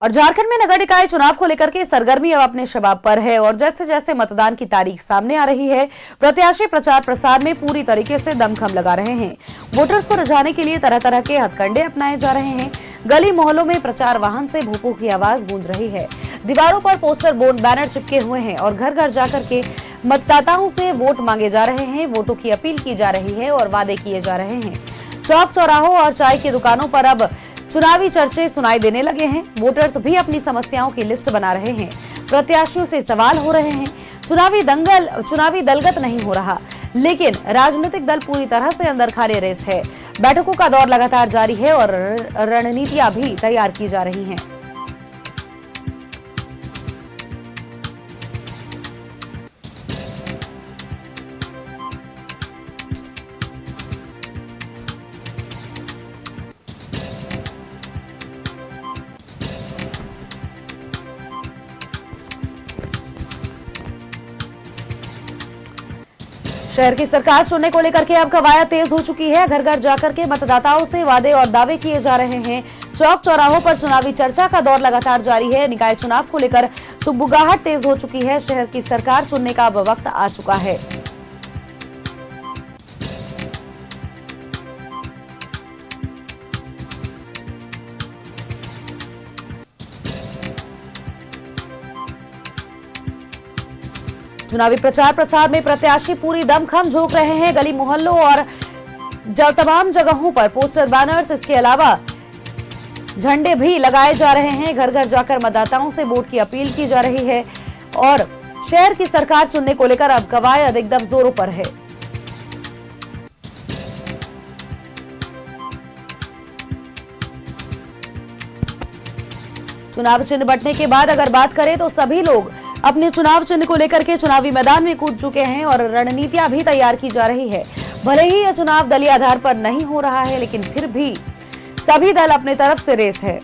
और झारखंड में नगर निकाय चुनाव को लेकर के सरगर्मी अब अपने शबाब पर है और जैसे जैसे मतदान की तारीख सामने आ रही है, प्रत्याशी प्रचार प्रसार में पूरी तरीके से दमखम लगा रहे हैं। वोटर्स को रिझाने के लिए तरह तरह के हथकंडे अपनाए जा रहे हैं। गली मोहल्लों में प्रचार वाहन से भूपों की आवाज गूंज रही है। दीवारों पर पोस्टर बोर्ड बैनर चिपके हुए हैं और घर घर जाकर के मतदाताओं से वोट मांगे जा रहे हैं। वोटों की अपील की जा रही है और वादे किए जा रहे हैं। चौक चौराहों और चाय की दुकानों पर अब चुनावी चर्चे सुनाई देने लगे हैं। वोटर्स भी अपनी समस्याओं की लिस्ट बना रहे हैं। प्रत्याशियों से सवाल हो रहे हैं। चुनावी दलगत नहीं हो रहा, लेकिन राजनीतिक दल पूरी तरह से अंदर खाने रेस है। बैठकों का दौर लगातार जारी है और रणनीतियां भी तैयार की जा रही हैं। शहर की सरकार चुनने को लेकर के अब कवायद तेज हो चुकी है। घर घर जाकर के मतदाताओं से वादे और दावे किए जा रहे हैं। चौक चौराहों पर चुनावी चर्चा का दौर लगातार जारी है। निकाय चुनाव को लेकर सुगबुगाहट तेज हो चुकी है। शहर की सरकार चुनने का अब वक्त आ चुका है। चुनावी प्रचार प्रसार में प्रत्याशी पूरी दमखम झोंक रहे हैं। गली मोहल्लों और तमाम जगहों पर पोस्टर बैनर्स, इसके अलावा झंडे भी लगाए जा रहे हैं। घर घर जाकर मतदाताओं से वोट की अपील की जा रही है और शहर की सरकार चुनने को लेकर अब कवायद एकदम जोरों पर है। चुनाव चिन्ह बंटने के बाद अगर बात करें तो सभी लोग अपने चुनाव चिन्ह को लेकर के चुनावी मैदान में कूद चुके हैं और रणनीतियां भी तैयार की जा रही है। भले ही यह चुनाव दलीय आधार पर नहीं हो रहा है, लेकिन फिर भी सभी दल अपनी तरफ से रेस है।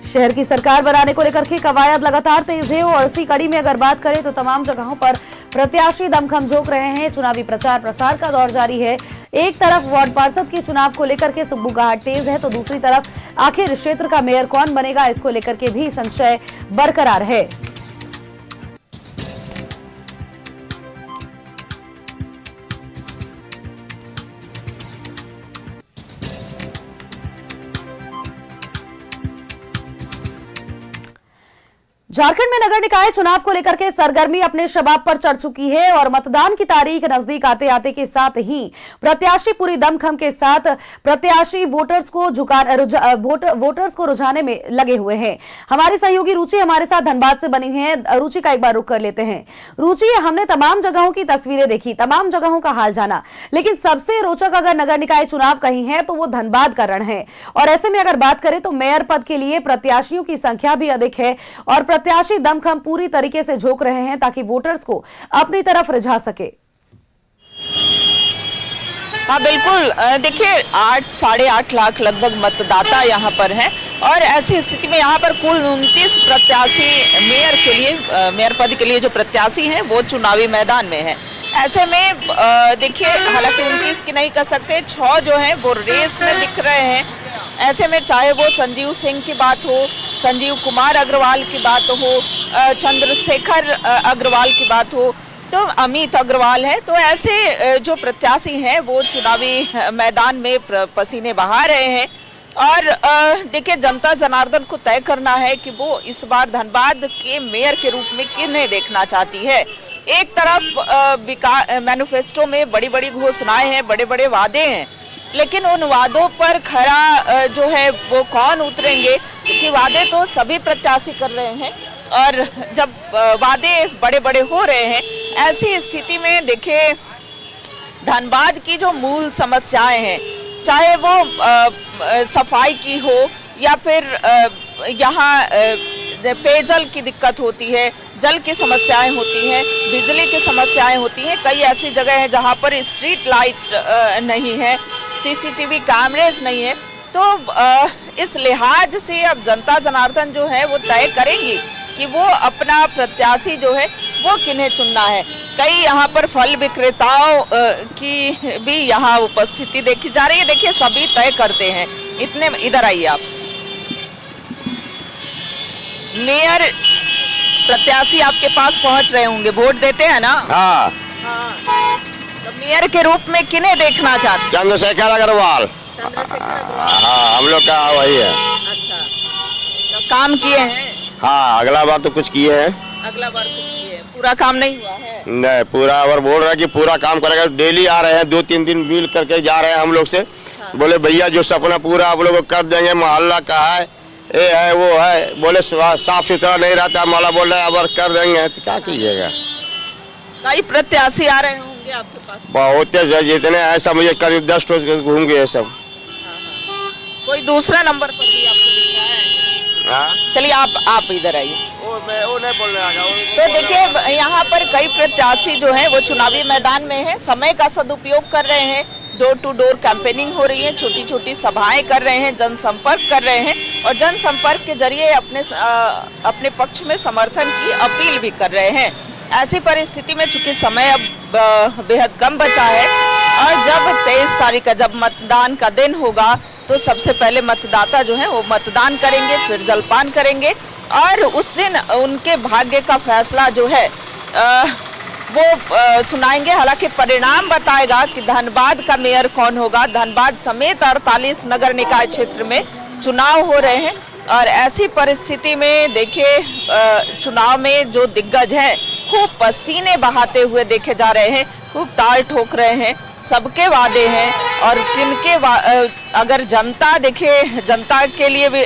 शहर की सरकार बनाने को लेकर के कवायद लगातार तेज है और इसी कड़ी में अगर बात करें तो तमाम जगहों पर प्रत्याशी दमखम झोंक रहे हैं। चुनावी प्रचार प्रसार का दौर जारी है। एक तरफ वार्ड पार्षद के चुनाव को लेकर के सुगबुगाहट तेज है, तो दूसरी तरफ आखिर क्षेत्र का मेयर कौन बनेगा, इसको लेकर के भी संशय बरकरार है। झारखंड में नगर निकाय चुनाव को लेकर के सरगर्मी अपने शबाब पर चढ़ चुकी है और मतदान की तारीख नजदीक आते आते के साथ ही प्रत्याशी पूरी दमखम के साथ प्रत्याशी वोटर्स को रुझाने में लगे हुए हैं। हमारी सहयोगी रुचि हमारे साथ धनबाद से बनी है। रुचि का एक बार रुख कर लेते हैं। रुचि, हमने तमाम जगहों की तस्वीरें देखी, तमाम जगहों का हाल जाना, लेकिन सबसे रोचक अगर नगर निकाय चुनाव कहीं है तो वो धनबाद का रण है। और ऐसे में अगर बात करें तो मेयर पद के लिए प्रत्याशियों की संख्या भी अधिक है और प्रत्याशी दमखम पूरी तरीके से झोंक रहे हैं ताकि वोटर्स को अपनी तरफ रिझा सके। हाँ बिल्कुल, देखिए 8-8.5 लाख लगभग मतदाता यहाँ पर हैं और ऐसी स्थिति में यहाँ पर कुल 29 प्रत्याशी मेयर पद के लिए जो प्रत्याशी हैं वो चुनावी मैदान में हैं। ऐसे में देखिए, हालांकि 29 की नहीं कह सकते, 6 जो हैं वो रेस में दिख रहे हैं। ऐसे में चाहे वो संजीव सिंह की बात हो, संजीव कुमार अग्रवाल की बात हो, चंद्रशेखर अग्रवाल की बात हो, तो अमित अग्रवाल है, तो ऐसे जो प्रत्याशी हैं वो चुनावी मैदान में पसीने बहा रहे हैं। और देखिए, जनता जनार्दन को तय करना है कि वो इस बार धनबाद के मेयर के रूप में किन्हें देखना चाहती है। एक तरफ मैनिफेस्टो में बड़ी बड़ी घोषणाएं हैं, बड़े बड़े वादे हैं, लेकिन उन वादों पर खरा जो है वो कौन उतरेंगे, क्योंकि वादे तो सभी प्रत्याशी कर रहे हैं और जब वादे बड़े बड़े हो रहे हैं, ऐसी स्थिति में देखिए धनबाद की जो मूल समस्याएं हैं, चाहे वो सफाई की हो या फिर यहाँ पेयजल की दिक्कत होती है, जल की समस्याएं होती हैं, बिजली की समस्याएं होती हैं। कई ऐसी जगह है जहाँ पर स्ट्रीट लाइट नहीं है, सीसीटीवी कैमरेज नहीं है। तो इस लिहाज से अब जनता जनार्दन जो है वो तय करेंगी कि वो अपना प्रत्याशी जो है वो किन्हें चुनना है। कई यहाँ पर फल विक्रेताओं की भी यहाँ उपस्थिति देखी जा रही है। देखिए सभी तय करते हैं। इतने इधर आइए आप। मेयर प्रत्याशी आपके पास पहुंच रहे होंगे, वोट देते हैं ना? हाँ। तो मेयर के रूप में किन्हें देखना चाहते हैं? चंद्रशेखर अग्रवाल। हाँ, हम लोग का वही है। अच्छा, तो काम किए हैं? हाँ, अगला बार तो कुछ किए हैं। अगला बार कुछ किए, पूरा काम नहीं हुआ है? नहीं, पूरा और बोल रहा है कि पूरा काम करेगा। डेली आ रहे हैं, 2-3 दिन मिल करके जा रहे हैं हम लोग से। बोले भैया जो सपना पूरा आप लोग कर देंगे, मोहल्ला का है, ये है वो है। बोले साफ सुथरा नहीं रहता, माला बोल रहे अब कर देंगे, तो क्या कीजिएगा। कई प्रत्याशी आ रहे होंगे आपके पास? बहुत जितने हैं सब, मुझे करीब 10 घूम गए सब। कोई दूसरा नंबर पर भी आपको दिख रहा है? हाँ? चलिए आप इधर आइए। वो नहीं बोलने आगा। तो देखिए यहाँ पर कई प्रत्याशी जो हैं वो चुनावी मैदान में हैं, समय का सदुपयोग कर रहे हैं। डोर टू डोर कैंपेनिंग हो रही है, छोटी छोटी सभाएं कर रहे हैं, जनसंपर्क कर रहे हैं और जनसंपर्क के जरिए अपने पक्ष में समर्थन की अपील भी कर रहे हैं। ऐसी परिस्थिति में चूंकि समय अब बेहद कम बचा है और जब 23 तारीख का जब मतदान का दिन होगा तो सबसे पहले मतदाता जो है वो मतदान करेंगे, फिर जलपान करेंगे और उस दिन उनके भाग्य का फैसला जो है वो सुनाएंगे। हालांकि परिणाम बताएगा कि धनबाद का मेयर कौन होगा। धनबाद समेत 48 नगर निकाय क्षेत्र में चुनाव हो रहे हैं और ऐसी परिस्थिति में देखिए चुनाव में जो दिग्गज हैं खूब पसीने बहाते हुए देखे जा रहे हैं, खूब ताल ठोक रहे हैं। सबके वादे हैं और किनके अगर जनता देखिए, जनता के लिए भी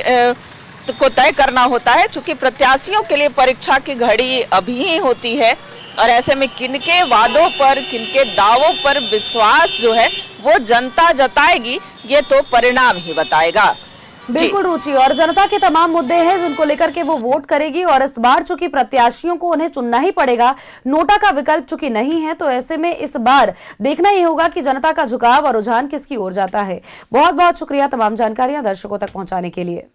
को तय करना होता है, चूंकि प्रत्याशियों के लिए परीक्षा की घड़ी अभी ही होती है और ऐसे में किनके वादों पर, किनके दावों पर विश्वास जो है वो जनता जताएगी, ये तो परिणाम ही बताएगा। बिल्कुल रुचि, और जनता के तमाम मुद्दे हैं जिनको लेकर के वो वोट करेगी और इस बार चूंकि प्रत्याशियों को उन्हें चुनना ही पड़ेगा, नोटा का विकल्प चूंकि नहीं है, तो ऐसे में इस बार देखना ही होगा कि जनता का झुकाव और रुझान किसकी ओर जाता है। बहुत बहुत शुक्रिया तमाम जानकारियां दर्शकों तक पहुंचाने के लिए।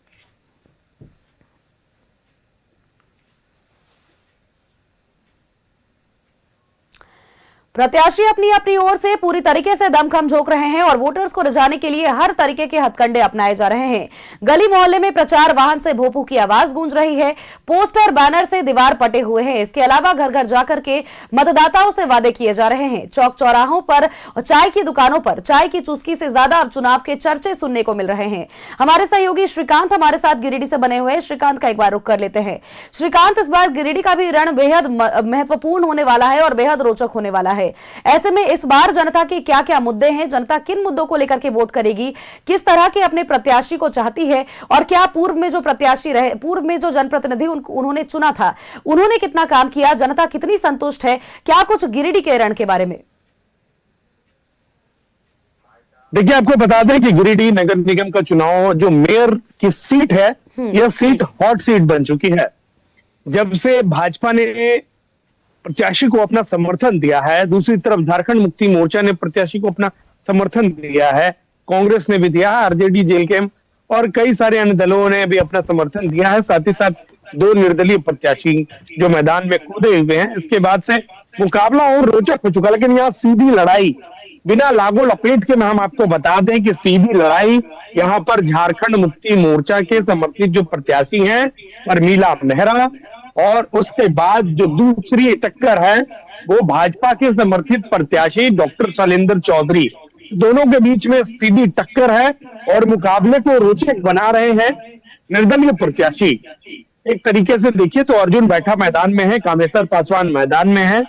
प्रत्याशी अपनी अपनी ओर से पूरी तरीके से दमखम झोंक रहे हैं और वोटर्स को रिझाने के लिए हर तरीके के हथकंडे अपनाए जा रहे हैं। गली मोहल्ले में प्रचार वाहन से भोपू की आवाज गूंज रही है, पोस्टर बैनर से दीवार पटे हुए हैं। इसके अलावा घर घर जाकर के मतदाताओं से वादे किए जा रहे हैं। चौक चौराहों पर और चाय की दुकानों पर चाय की चुस्की से ज्यादा अब चुनाव के चर्चे सुनने को मिल रहे हैं। हमारे सहयोगी श्रीकांत हमारे साथ गिरिडीह से बने हुए हैं। श्रीकांत का एक बार रुख कर लेते हैं। श्रीकांत, इस बार गिरिडीह का भी रण बेहद महत्वपूर्ण होने वाला है और बेहद रोचक होने वाला है। ऐसे में इस बार जनता के क्या क्या मुद्दे हैं, जनता किन मुद्दों को लेकर के वोट करेगी, किस तरह के अपने प्रत्याशी को चाहती है और क्या पूर्व में जो प्रत्याशी रहे, पूर्व में जो जनप्रतिनिधि उन्होंने चुना था, उन्होंने कितना काम किया, जनता कितनी संतुष्ट है, क्या कुछ गिरिडीह के रण के बारे में? देखिए, आपको बता दें कि गिरिडीह नगर निगम का चुनाव जो मेयर की सीट है, यह सीट हॉट सीट बन चुकी है। जब से भाजपा ने प्रत्याशी को अपना समर्थन दिया है, दूसरी तरफ झारखंड मुक्ति मोर्चा ने प्रत्याशी को अपना समर्थन दिया है, कांग्रेस ने भी दिया है, आरजेडी, जेलकेम और कई सारे अन्य दलों ने भी अपना समर्थन दिया है। साथ ही साथ 2 निर्दलीय प्रत्याशी जो मैदान में कूदे हुए हैं। इसके बाद से मुकाबला और रोचक हो चुका। लेकिन यहाँ सीधी लड़ाई बिना लागो लपेट के हम आपको बता दें कि सीधी लड़ाई यहाँ पर झारखंड मुक्ति मोर्चा के समर्थित जो प्रत्याशी हैं परमीला मेहरा और उसके बाद जो दूसरी टक्कर है वो भाजपा के समर्थित प्रत्याशी डॉक्टर शैलेंद्र चौधरी। दोनों के बीच में सीधी टक्कर है और मुकाबले को रोचक बना रहे हैं निर्दलीय प्रत्याशी। एक तरीके से देखिए तो अर्जुन बैठा मैदान में है, कामेश्वर पासवान मैदान में है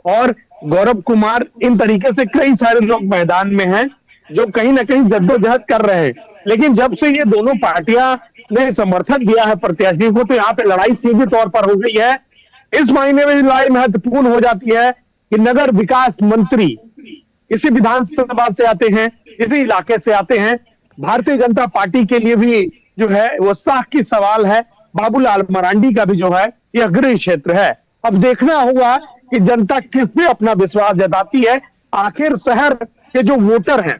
और गौरव कुमार, इन तरीके से कई सारे लोग मैदान में हैं जो कहीं ना कहीं जद्दोजहद कर रहे हैं। लेकिन जब से ये दोनों पार्टियां ने समर्थन दिया है प्रत्याशी को, तो यहाँ पे लड़ाई सीधे तौर पर हो गई है। इस महीने में लड़ाई महत्वपूर्ण हो जाती है कि नगर विकास मंत्री इसी विधानसभा से आते हैं, इसी इलाके से आते हैं। भारतीय जनता पार्टी के लिए भी जो है वो साख की सवाल है। बाबूलाल मरांडी का भी जो है यह गृह क्षेत्र है। अब देखना होगा कि जनता किस पे अपना विश्वास जताती है। आखिर शहर के जो वोटर हैं,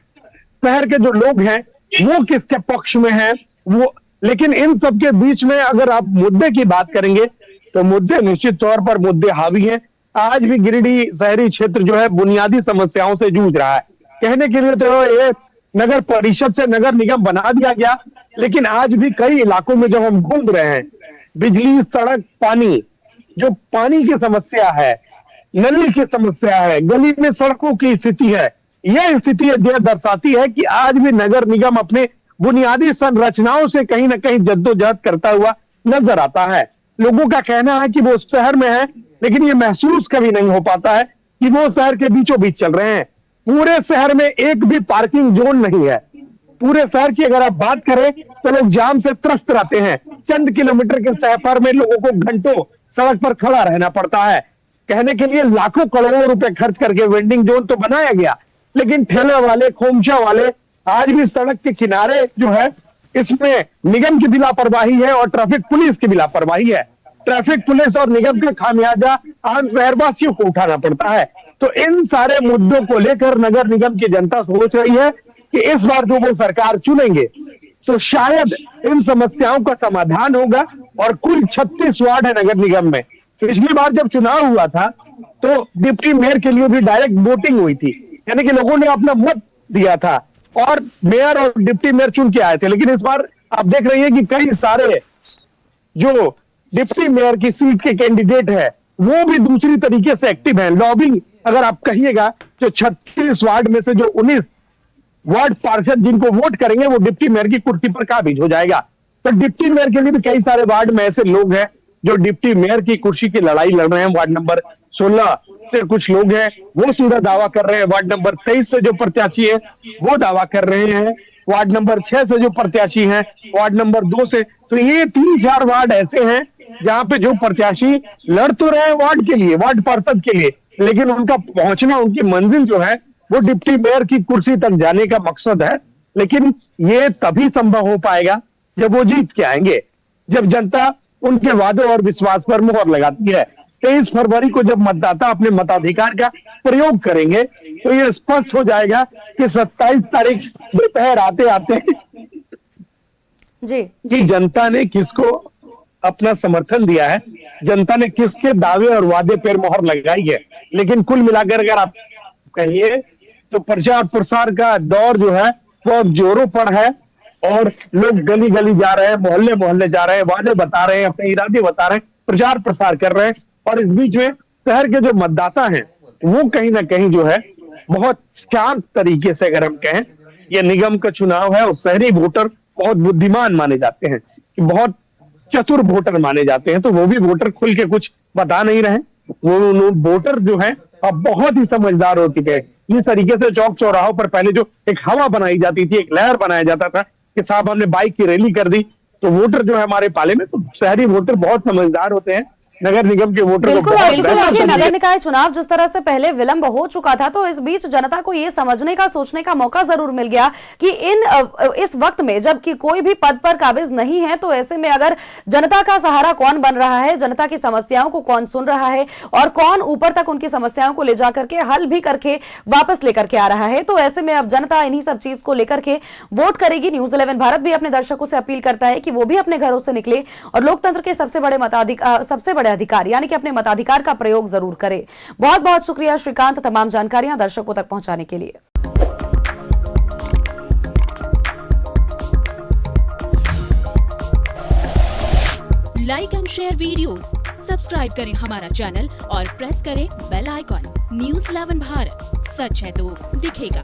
शहर के जो लोग हैं, वो किसके पक्ष में हैं वो। लेकिन इन सब के बीच में अगर आप मुद्दे की बात करेंगे तो मुद्दे निश्चित तौर पर मुद्दे हावी हैं। आज भी गिरिडीह शहरी क्षेत्र जो है बुनियादी समस्याओं से जूझ रहा है। कहने के लिए तो ये नगर परिषद से नगर निगम बना दिया गया, लेकिन आज भी कई इलाकों में जब हम घूम रहे हैं, बिजली, सड़क, पानी, जो पानी की समस्या है, नली की समस्या है, गली में सड़कों की स्थिति है, यह स्थिति यह दर्शाती है कि आज भी नगर निगम अपने बुनियादी संरचनाओं से कहीं ना कहीं जद्दोजहद करता हुआ नजर आता है। लोगों का कहना है कि वो शहर में है, लेकिन ये महसूस कभी नहीं हो पाता है कि वो शहर के बीचों बीच चल रहे हैं। पूरे शहर में एक भी पार्किंग जोन नहीं है। पूरे शहर की अगर आप बात करें तो लोग जाम से त्रस्त रहते हैं। चंद किलोमीटर के सफर में लोगों को घंटों सड़क पर खड़ा रहना पड़ता है। कहने के लिए लाखों करोड़ों रुपए खर्च करके वेंडिंग जोन तो बनाया गया, लेकिन ठेले वाले, खोमचा वाले आज भी सड़क के किनारे जो है, इसमें निगम की भी लापरवाही है और ट्रैफिक पुलिस की भी लापरवाही है। ट्रैफिक पुलिस और निगम का खामियाजा आम शहरवासियों को उठाना पड़ता है। तो इन सारे मुद्दों को लेकर नगर निगम की जनता सोच रही है कि इस बार जो वो सरकार चुनेंगे तो शायद इन समस्याओं का समाधान होगा। और कुल 36 वार्ड है नगर निगम में। पिछली बार जब चुनाव हुआ था तो डिप्टी मेयर के लिए भी डायरेक्ट वोटिंग हुई थी, यानी कि लोगों ने अपना मत दिया था और मेयर और डिप्टी मेयर चुन के आए थे। लेकिन इस बार आप देख रही है कि कई सारे जो डिप्टी मेयर की सीट के कैंडिडेट है वो भी दूसरी तरीके से एक्टिव हैं। लॉबिंग अगर आप कहिएगा, जो 36 वार्ड में से जो 19 वार्ड पार्षद जिनको वोट करेंगे वो डिप्टी मेयर की कुर्सी पर काबिज हो जाएगा। तो डिप्टी मेयर के लिए भी कई सारे वार्ड में ऐसे लोग हैं जो डिप्टी मेयर की कुर्सी की लड़ाई लड़ रहे हैं। वार्ड नंबर 16 से कुछ लोग हैं, वो सीधा दावा कर रहे हैं। वार्ड नंबर 23 से जो प्रत्याशी है वो दावा कर रहे हैं। वार्ड नंबर 6 से जो प्रत्याशी हैं, वार्ड नंबर 2 से। तो ये 3-4 वार्ड ऐसे हैं जहां पे जो प्रत्याशी लड़ तो रहे हैं वार्ड के लिए, वार्ड पार्षद के लिए, लेकिन उनका पहुंचना, उनकी मंजिल जो है वो डिप्टी मेयर की कुर्सी तक जाने का मकसद है। लेकिन ये तभी संभव हो पाएगा जब वो जीत के आएंगे, जब जनता उनके वादों और विश्वास पर मुहर लगाती है। 23 फरवरी को जब मतदाता अपने मताधिकार का प्रयोग करेंगे तो ये स्पष्ट हो जाएगा कि 27 तारीख दोपहर आते आते जी जनता ने किसको अपना समर्थन दिया है, जनता ने किसके दावे और वादे पर मुहर लगाई है। लेकिन कुल मिलाकर अगर आप कहिए तो प्रचार प्रसार का दौर जो है वो अब जोरों पर है और लोग गली गली जा रहे हैं, मोहल्ले मोहल्ले जा रहे हैं, वादे बता रहे हैं, अपने इरादे बता रहे हैं, प्रचार प्रसार कर रहे हैं। और इस बीच में शहर के जो मतदाता हैं वो कहीं ना कहीं जो है बहुत शांत तरीके से, अगर हम कहें ये निगम का चुनाव है और शहरी वोटर बहुत बुद्धिमान माने जाते हैं, कि बहुत चतुर वोटर माने जाते हैं। तो वो भी वोटर खुल के कुछ बता नहीं रहे। वो वोटर जो है अब बहुत ही समझदार हो चुके हैं। इस तरीके से चौक चौराहों पर पहले जो एक हवा बनाई जाती थी, एक लहर बनाया जाता था कि साहब हमने बाइक की रैली कर दी, तो वोटर जो है हमारे पाले में, तो शहरी वोटर बहुत समझदार होते हैं। नगर निगम के वोटर बिल्कुल देखिए, नगर निकाय चुनाव जिस तरह से पहले विलंब हो चुका था, तो इस बीच जनता को ये समझने का, सोचने का मौका जरूर मिल गया कि इस वक्त में जबकि कोई भी पद पर काबिज नहीं है, तो ऐसे में अगर जनता का सहारा कौन बन रहा है, जनता की समस्याओं को कौन सुन रहा है और कौन ऊपर तक उनकी समस्याओं को ले जाकर के हल भी करके वापस लेकर के आ रहा है, तो ऐसे में अब जनता इन्हीं सब चीज को लेकर के वोट करेगी। न्यूज 11 भारत भी अपने दर्शकों से अपील करता है कि वो भी अपने घरों से निकले और लोकतंत्र के सबसे बड़े अधिकार यानी कि अपने मताधिकार का प्रयोग जरूर करें। बहुत बहुत शुक्रिया श्रीकांत, तमाम जानकारियां दर्शकों तक पहुंचाने के लिए। Like and share videos, subscribe करें हमारा चैनल और प्रेस करें बेल आइकॉन। न्यूज़ 11 भारत, सच है तो दिखेगा।